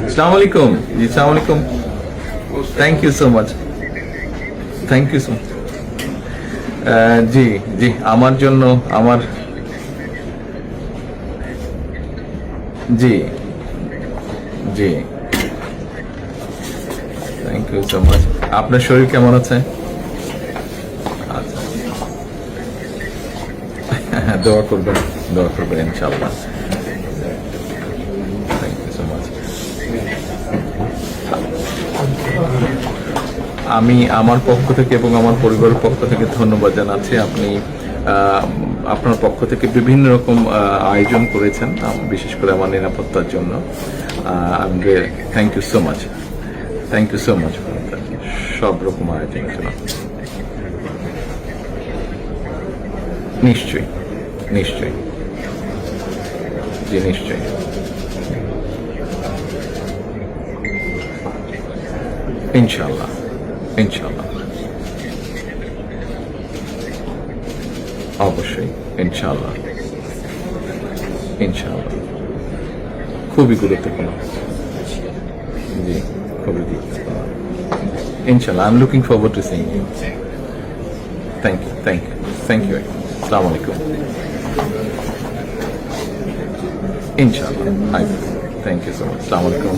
আসসালামু আলাইকুম। জি আসসালামু আলাইকুম। Thank you so much, thank you so much. জি জি, আমার জন্য আমার জি জি, থ্যাংক ইউ সো মাচ। আপনার শরীর কেমন আছে? আচ্ছা, দোয়া করবেন, দোয়া করবেন ইনশাআল্লাহ। Thank you so much. আমি আমার পক্ষ থেকে এবং আমার পরিবারের পক্ষ থেকে ধন্যবাদ জানাচ্ছি। আপনি আপনার পক্ষ থেকে বিভিন্ন রকম আয়োজন করেছেন, বিশেষ করে আমার নিরাপত্তার জন্য। Thank you so much, thank you so much সব রকম আয়োজনের জন্য। নিশ্চয়ই, নিশ্চয়ই, জি নিশ্চয়ই। ইনশাআল্লাহ, ইনশাআল্লাহ, অবশ্যই, ইনশাআল্লাহ, ইনশাআল্লাহ। খুবই গুরুত্বপূর্ণ, জি খুবই গুরুত্বপূর্ণ। ইনশাআল্লাহ, I am looking forward to seeing you. Thank you, thank you, thank you. আসসালামু আলাইকুম। ইনশাআল্লাহ, থ্যাংক ইউ সো মাচ। আসসালামু আলাইকুম।